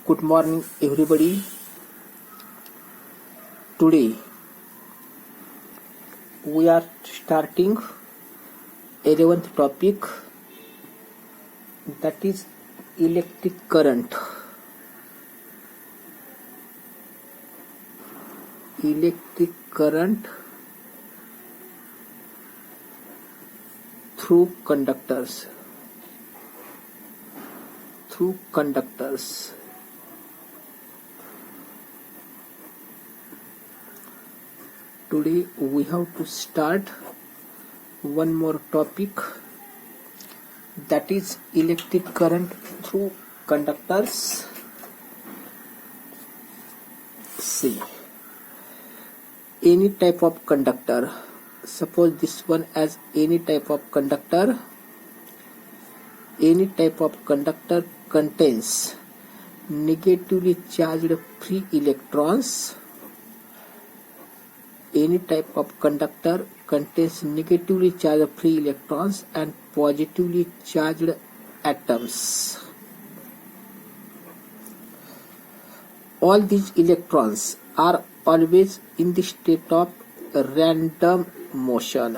Good morning, everybody. Today we are starting 11th topic, that is electric current. Electric current through conductors. Today we have to start one more topic, that is electric current through conductors. See, any type of conductor, suppose this one as any type of conductor. Any type of conductor contains negatively charged free electrons. Any type of conductor contains negatively charged free electrons and positively charged atoms. All these electrons are always in the state of random motion.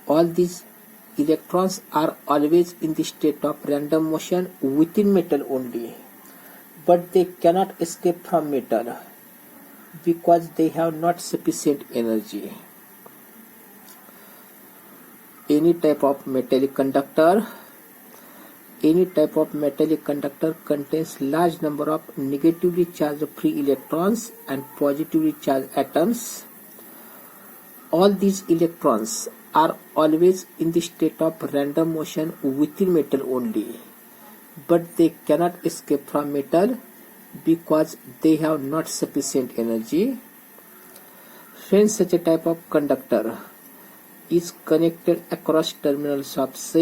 All these electrons are always in the state of random motion within metal only, but they cannot escape from metal because they have not sufficient energy. Any type of metallic conductor contains large number of negatively charged free electrons and positively charged atoms. All these electrons are always in the state of random motion within metal only, but they cannot escape from metal because they have not sufficient energy. When such a type of conductor is connected across terminals of cell,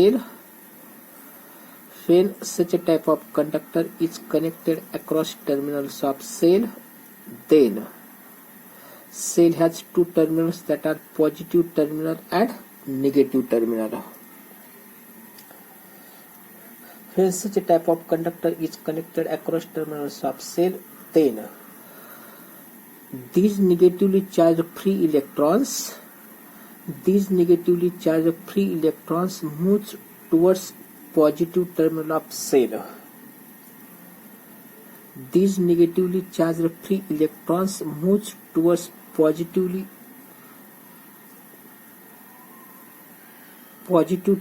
then cell has two terminals, that are positive terminal and negative terminal. When such a type of conductor is connected across terminals of cell, then these negatively charged free electrons move towards positive terminal of cell. These negatively charged free electrons move towards positive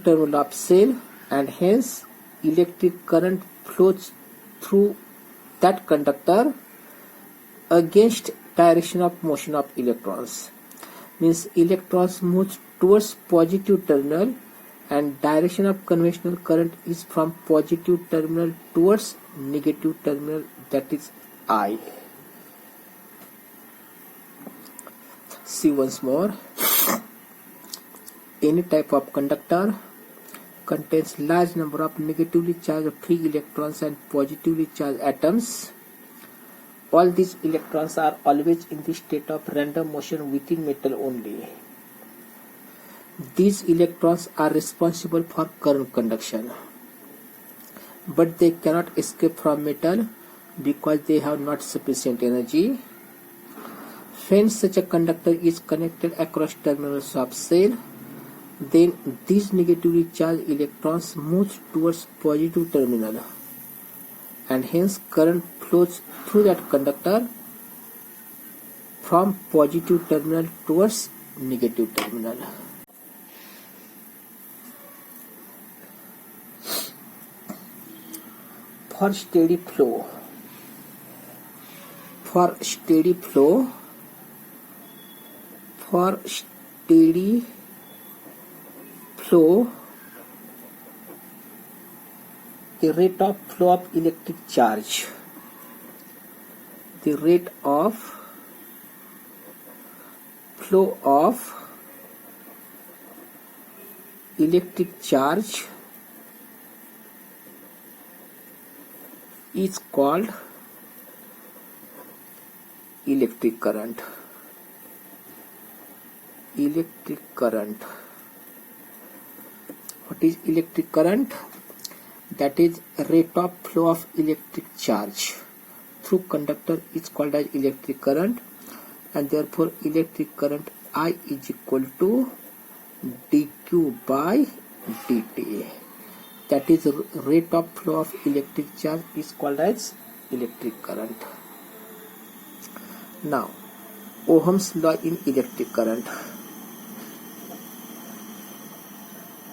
terminal of cell, and hence electric current flows through that conductor against direction of motion of electrons. Means electrons move towards positive terminal and direction of conventional current is from positive terminal towards negative terminal, that is I. See once more. Any type of conductor contains large number of negatively charged free electrons and positively charged atoms. All these electrons are always in the state of random motion within metal only. These electrons are responsible for current conduction, but they cannot escape from metal because they have not sufficient energy. When such a conductor is connected across terminals of cell, then these negatively charged electrons move towards positive terminal, and hence current flows through that conductor from positive terminal towards negative terminal. For steady flow, the rate of flow of electric charge, is called electric current. What is electric current? that is rate of flow of electric charge through conductor is called as electric current, and therefore electric current I is equal to dq by dt. That is rate of flow of electric charge is called as electric current. Now Ohm's law in electric current.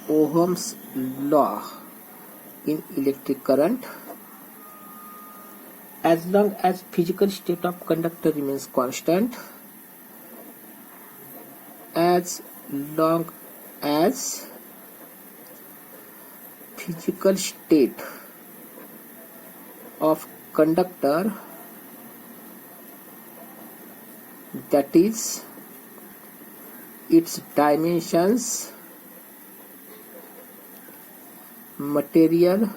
Ohm's law in electric current: as long as physical state of conductor remains constant, as long as physical state of conductor, that is its dimensions, material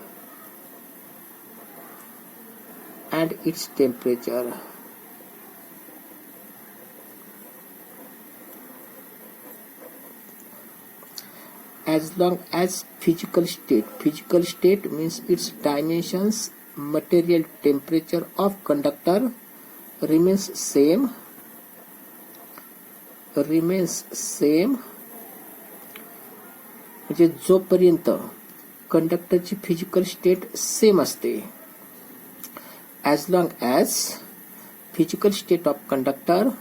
and its temperature, as long as physical state means its dimensions, material, temperature of conductor remains same, म्हणजे जोपर्यंत कंडक्टरची physical state same असते, as long as physical state of conductor,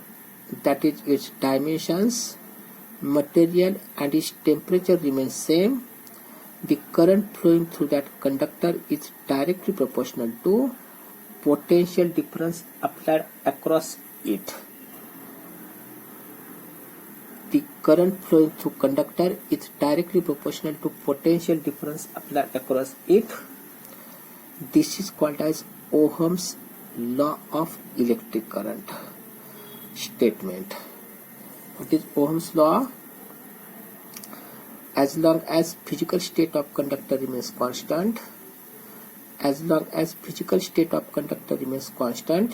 that is its dimensions, material and its temperature remains same, the current flowing through that conductor is directly proportional to potential difference applied across it. The current flowing through conductor is directly proportional to potential difference applied across it. This is called as Ohm's law of electric current statement. What is Ohm's law? As long as physical state of conductor remains constant, as long as physical state of conductor remains constant,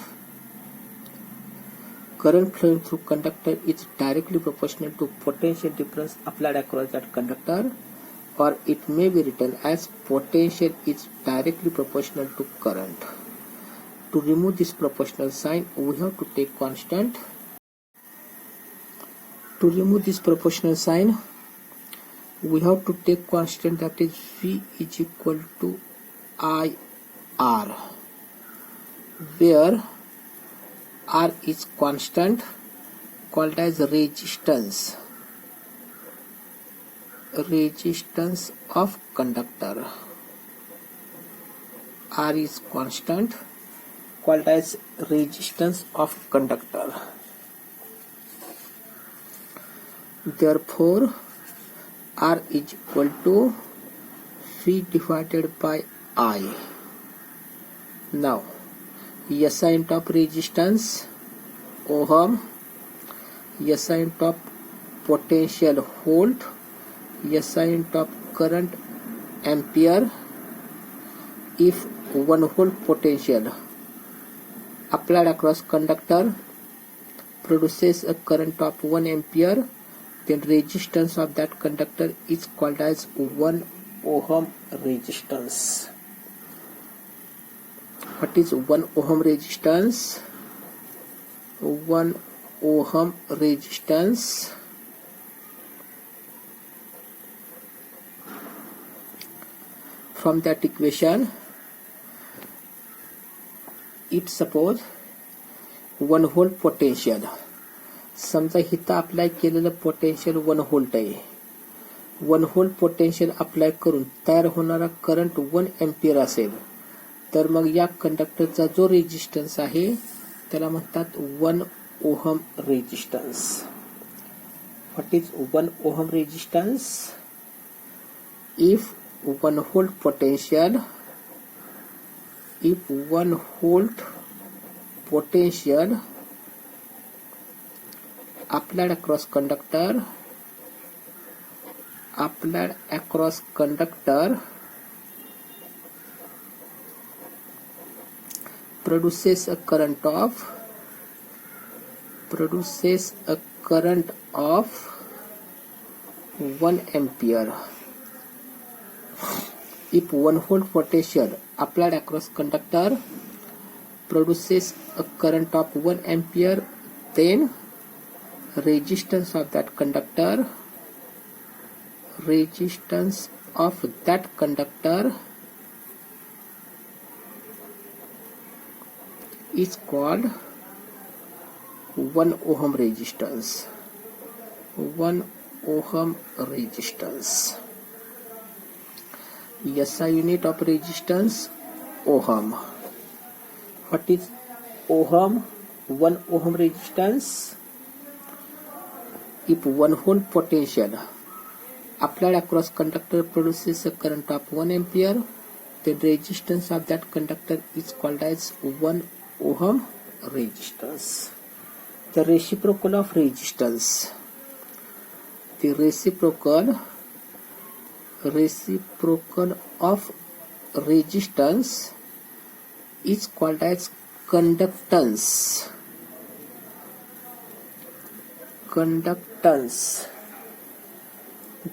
current flowing through conductor is directly proportional to potential difference applied across that conductor, or it may be written as potential is directly proportional to current. To remove this proportional sign, we have to take constant. To remove this proportional sign, we have to take constant, that is V is equal to IR, where R is constant called as resistance of conductor. R is constant called as resistance of conductor. Therefore R is equal to V divided by I. Now SI into of resistance ohm, SI into of potential volt, SI into of current ampere. If 1 volt potential applied across conductor produces a current of 1 ampere, then resistance of that conductor is called as 1 ohm resistance. What is 1 ohm resistance? 1 ohm resistance from that equation, if suppose 1 volt potential, समजा इथं apply केलेलं potential 1 volt आहे, 1 volt potential apply करून तयार होणारा current 1 ampere असेल, तर मग या कंडक्टरचा जो रेजिस्टन्स आहे त्याला म्हणतात 1 ohm resistance. What is 1 ohm resistance? If 1 volt potential, if 1 volt potential applied across conductor produces a current of 1 ampere, If 1 volt potential applied across conductor produces a current of 1 ampere, then resistance of that conductor is called 1 ohm resistance. 1 ohm resistance. SI unit of resistance, ohm. What is ohm? 1 ohm resistance. If 1 volt potential applied across conductor produces a current of 1 ampere, then resistance of that conductor is called as 1 ohm resistance. The reciprocal of resistance. The reciprocal of resistance is called as conductance.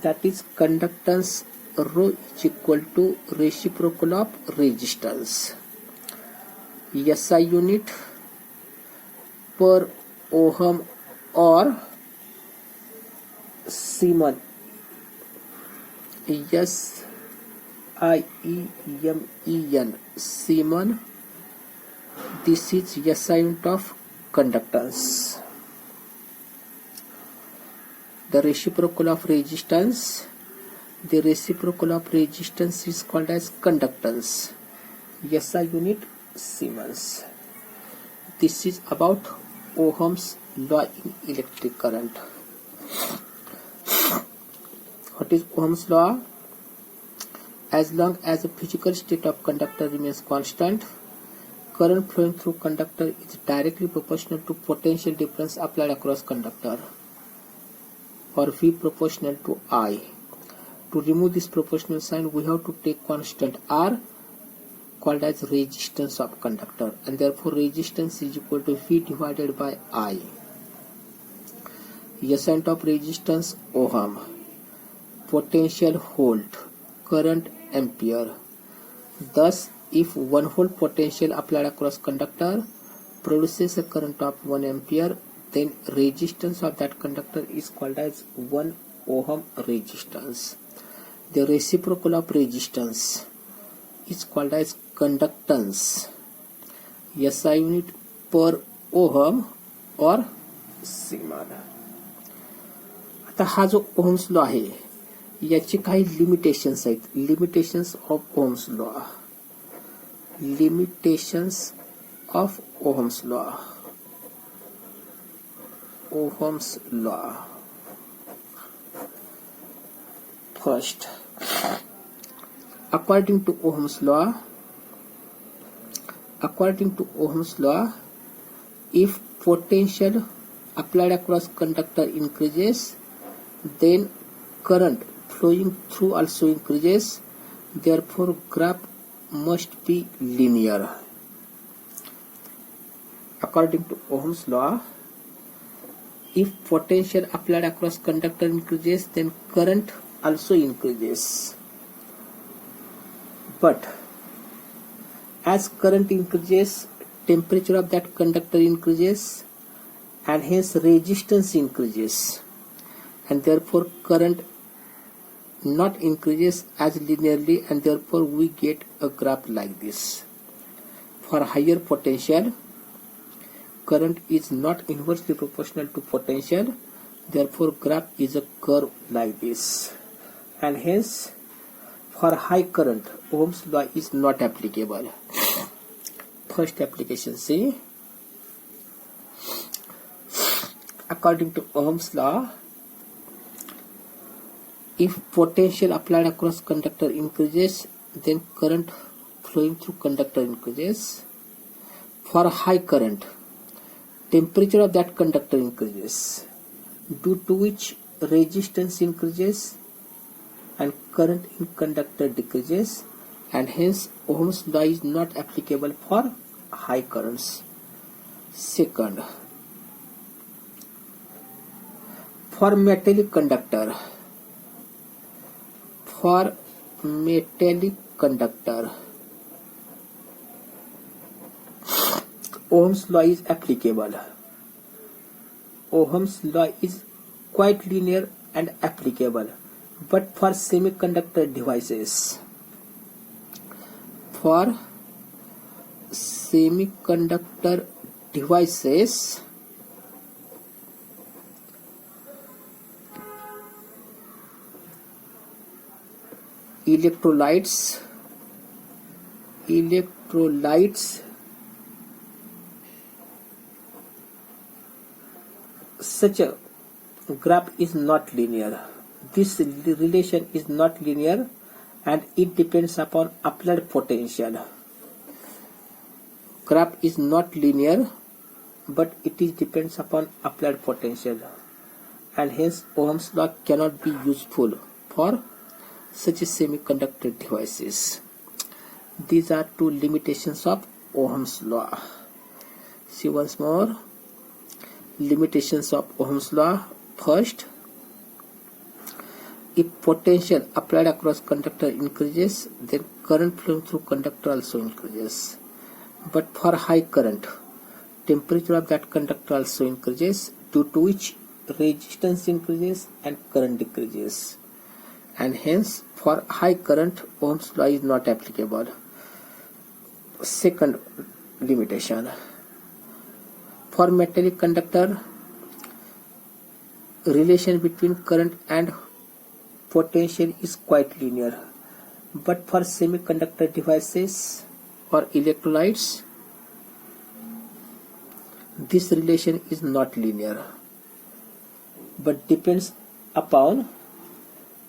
That is conductance rho is equal to reciprocal of resistance. SI unit per ohm or Siemens. SIEMEN. Siemens. This is SI unit of conductance. The reciprocal of resistance. The reciprocal of resistance is called as conductance. SI unit Siemens. This is about Ohm's law in electric current. What is Ohm's law? As long as the physical state of conductor remains constant, current flowing through conductor is directly proportional to potential difference applied across conductor, or V proportional to I. To remove this proportional sign, we have to take constant R, called as resistance of conductor, and therefore resistance is equal to V divided by I. SI unit of resistance, ohm. Potential volt. Current, ampere. Thus, if 1 volt potential applied across conductor produces a current of 1 ampere, then resistance of that conductor is called as 1 ohm resistance. The reciprocal of resistance is called as conductance. SI unit per ohm or Siemens. आता हा जो Ohm's law आहे याची काही limitations आहेत. Limitations of Ohm's law. Limitations of Ohm's law. Ohm's law. First, according to Ohm's law, if potential applied across conductor increases, then current flowing through also increases. Therefore, graph must be linear. According to Ohm's law, if potential applied across conductor increases, then current also increases. But as current increases, temperature of that conductor increases, and hence resistance increases, and therefore current not increases as linearly, and therefore we get a graph like this. For higher potential, current is not inversely proportional to potential, therefore graph is a curve like this. And hence, for high current, Ohm's law is not applicable. First application, see. According to Ohm's law, if potential applied across conductor increases, then current flowing through conductor increases. For high current, temperature of that conductor increases, due to which resistance increases and current in conductor decreases, and hence Ohm's law is not applicable for high currents. Second, for metallic conductor, conductor. Ohm's law is applicable. Ohm's law is quite linear and applicable, but for semiconductor devices. For semiconductor devices, electrolytes such a graph is not linear. This relation is not linear and it depends upon applied potential. Graph is not linear, but it depends upon applied potential, and hence Ohm's law cannot be useful for such a semiconductor devices. These are two limitations of Ohm's law. See once more. Limitations of Ohm's law. First, if potential applied across conductor increases, then current flowing through conductor also increases. But for high current, temperature of that conductor also increases, due to which resistance increases and current decreases. And hence, for high current, Ohm's law is not applicable. Second limitation. For metallic conductor, relation between current and potential is quite linear, but for semiconductor devices or electrolytes, this relation is not linear, but depends upon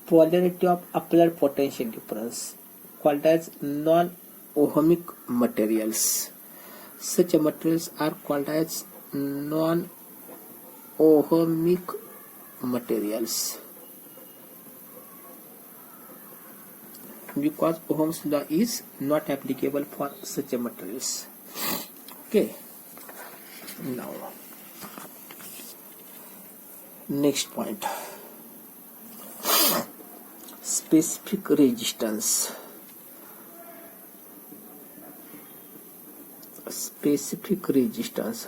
polarity of applied potential difference, called as non-ohmic materials. Such materials are called as non-ohmic materials, because Ohm's law is not applicable for such materials. Okay. Now, next point. Specific resistance. Specific resistance.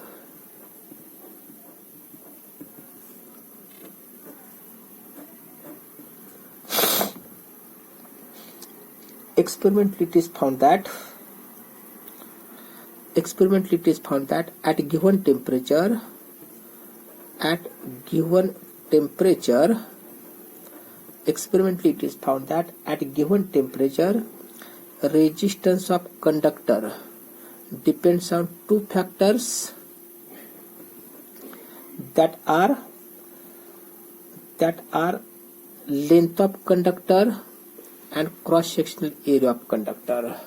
Experimentally it is found that at given temperature, resistance of conductor depends on two factors, that are length of conductor and cross-sectional area of conductor.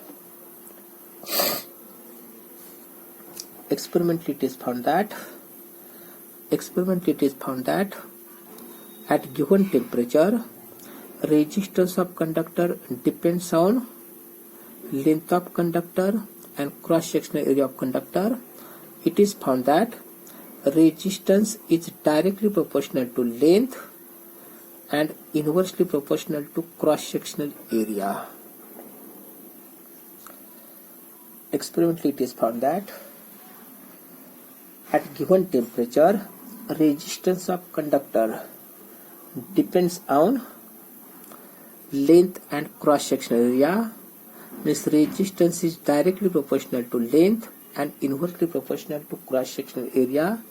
Experimentally it is found that at given temperature, resistance of conductor depends on length of conductor and cross-sectional area of conductor. It is found that resistance is directly proportional to length and inversely proportional to cross-sectional area. Experimentally it is found that at given temperature, resistance of conductor depends on length and cross-sectional area, means resistance is directly proportional to length and inversely proportional to cross-sectional area,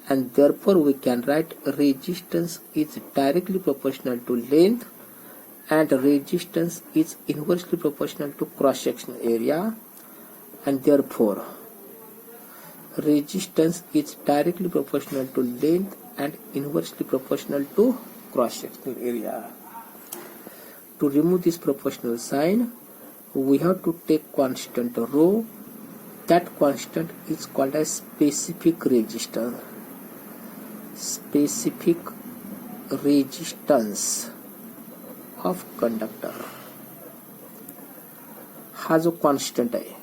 and therefore we can write resistance is directly proportional to length and resistance is inversely proportional to cross-sectional area, and therefore resistance is directly proportional to length and inversely proportional to cross-sectional area. To remove this proportional sign, we have to take constant rho. That constant is called as specific resistance. Specific resistance of conductor. हा जो constant आहे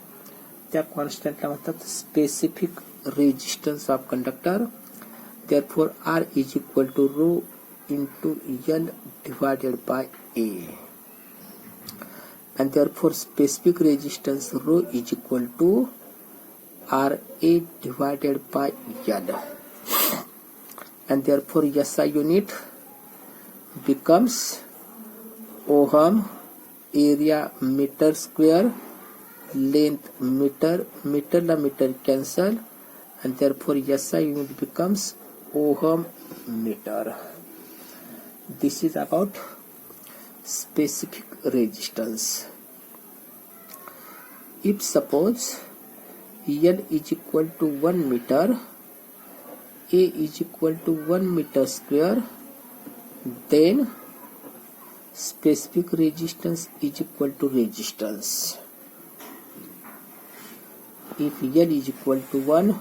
त्या कॉन्स्टंटला म्हणतात specific resistance of conductor. therefore R is equal to rho into L divided by A. and therefore specific resistance rho is equal to Ra divided by L, and therefore SI unit becomes ohm, area meter square, length meter, meter cancel, and therefore SI unit becomes ohm meter. This is about specific resistance. If suppose L is equal to 1 meter, A is equal to 1 meter square, then specific resistance is equal to resistance. If L is equal to 1,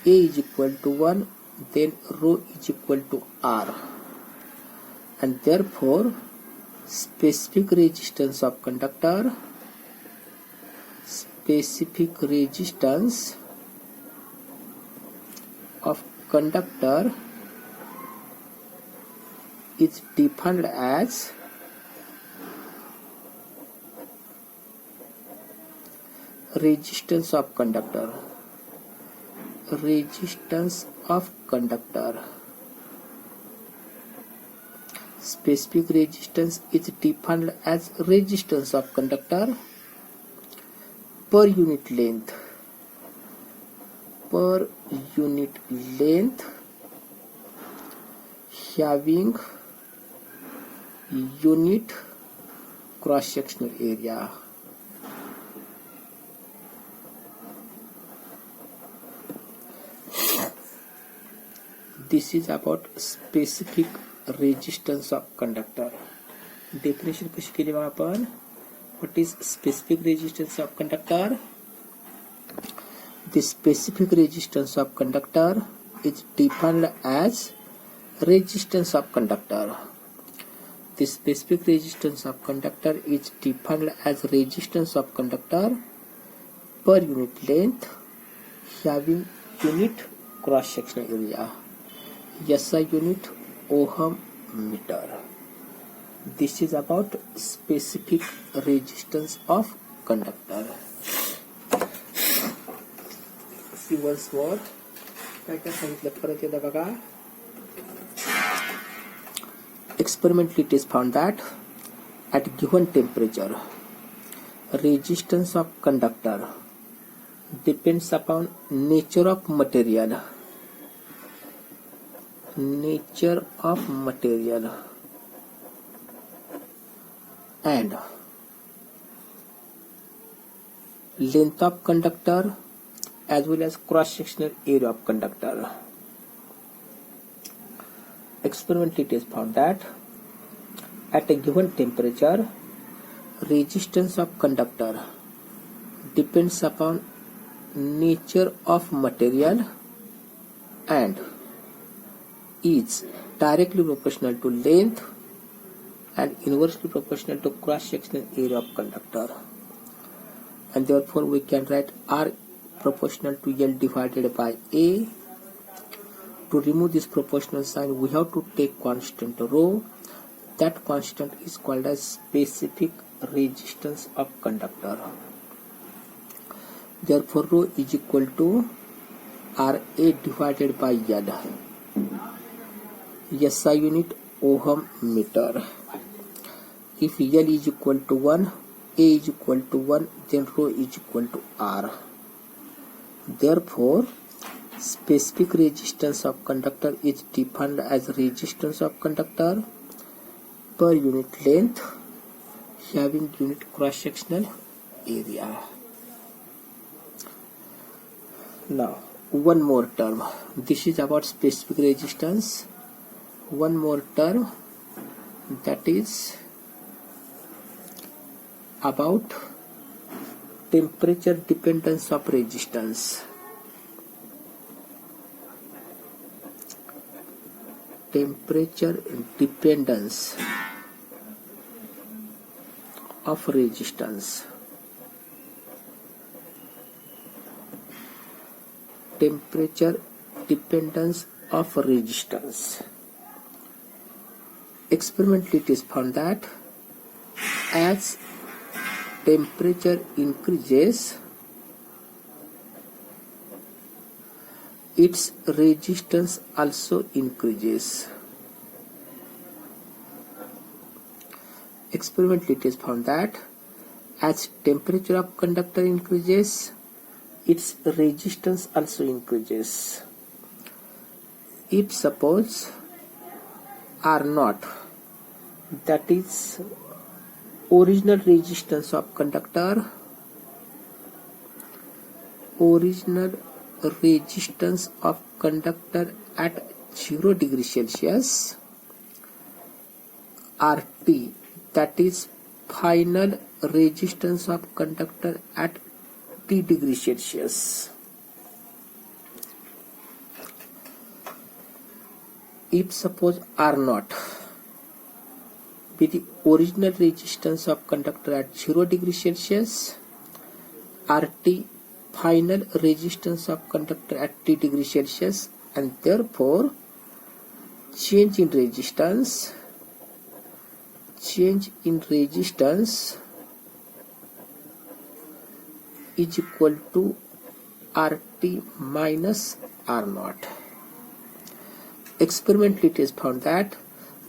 A is equal to 1, then rho is equal to R, and therefore specific resistance of conductor is defined as resistance of conductor. Specific resistance is defined as resistance of conductor per unit length having unit cross sectional area. This is about specific resistance of conductor. Definition कशी केली मग आपण? What is specific resistance of conductor? The specific resistance of conductor is defined as resistance of conductor. The specific resistance of conductor is defined as resistance of conductor per unit length having unit cross sectional area. SI unit ohm meter. This is about specific resistance of conductor. See once more. काय काय सांगितलं परत एकदा बघा. Experimentally it is found that at given temperature resistance of conductor depends upon nature of material and length of conductor as well as cross sectional area of conductor. Experimentally it is found that at a given temperature resistance of conductor depends upon nature of material and is directly proportional to length and inversely proportional to cross sectional area of conductor, and therefore we can write R proportional to L divided by A. To remove this proportional sign we have to take constant rho. That constant is called as specific resistance of conductor. Therefore rho is equal to Ra divided by L. SI unit ohm meter. If L is equal to 1, A is equal to 1, then rho is equal to R. Therefore specific resistance of conductor is defined as resistance of conductor per unit length having unit cross sectional area. Now one more term. This is about specific resistance. One more term, that is about temperature dependence of resistance. Temperature dependence of resistance. Temperature dependence of resistance. Experimentally it is found that as temperature increases, its resistance also increases. Experimentally, it is found that as temperature of conductor increases, its resistance also increases. If suppose R0, that is original resistance of conductor, at 0 degree Celsius, RT, that is final resistance of conductor at T degree Celsius. If suppose R0 be the original resistance of conductor at 0 degree Celsius, RT final resistance of conductor at T degree Celsius, and therefore change in resistance is equal to RT minus R0. Experimentally, it is found that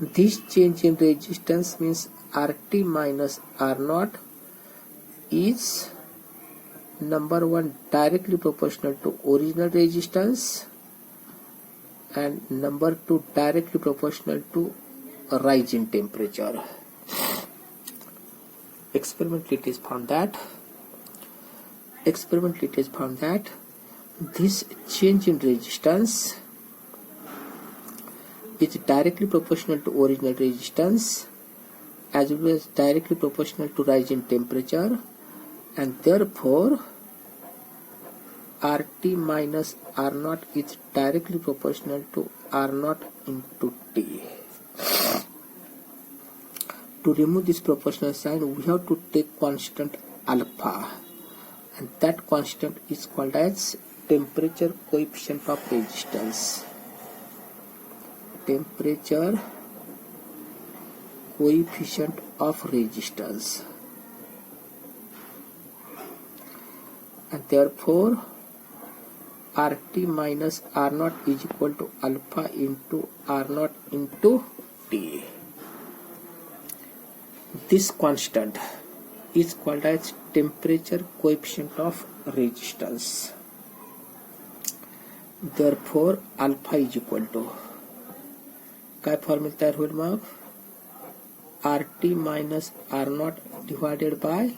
this change in resistance means RT minus R0 is number one directly proportional to original resistance, and number two directly proportional to a rise in temperature. Experimentally, it is found that this change in resistance is directly proportional to original resistance as well as directly proportional to rise in temperature, and therefore RT minus R0 is directly proportional to R0 into T. To remove this proportional sign, we have to take constant alpha, and that constant is called as temperature coefficient of resistance. Temperature coefficient of resistance, and therefore RT minus R0 is equal to alpha into R0 into T. This constant is called as temperature coefficient of resistance. Therefore alpha is equal to काय formula तयार होईल मग RT minus R0 divided by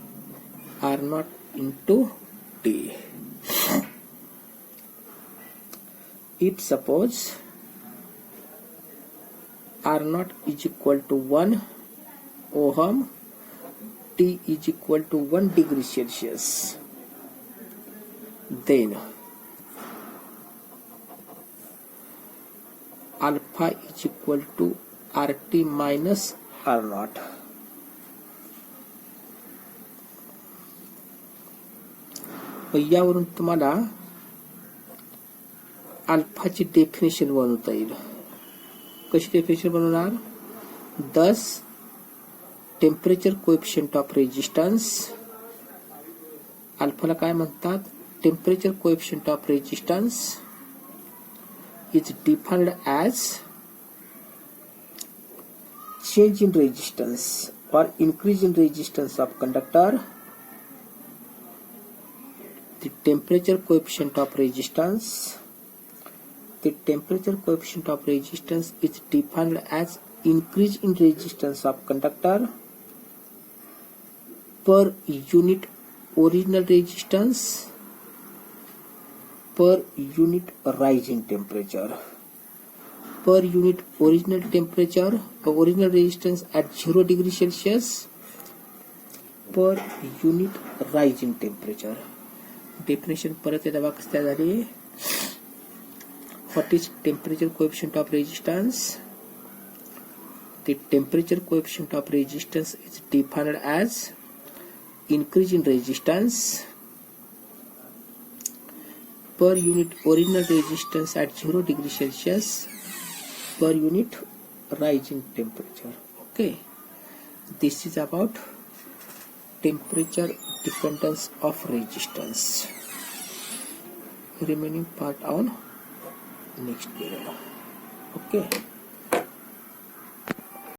R0 into T. If suppose R0 is equal to 1 ohm, T is equal to 1 degree Celsius, then alpha is equal to RT minus R0. यावरून तुम्हाला अल्फाची definition बनवता येईल. कशी definition बनवणार? Thus temperature coefficient of resistance, अल्फाला काय म्हणतात? Temperature coefficient of resistance is defined as change in resistance or increase in resistance of conductor. The temperature coefficient of resistance is defined as increase in resistance of conductor per unit original resistance per unit rise in temperature, per unit original temperature, original resistance at 0 degree Celsius, per unit rise in temperature. Definition परत एकदा बघा कसं झाली. What is temperature coefficient of resistance? The temperature coefficient of resistance is defined as increase in resistance per unit original resistance at 0 degree Celsius per unit rise in temperature. Okay, this is about temperature dependence of resistance. Remaining part on next period. Okay.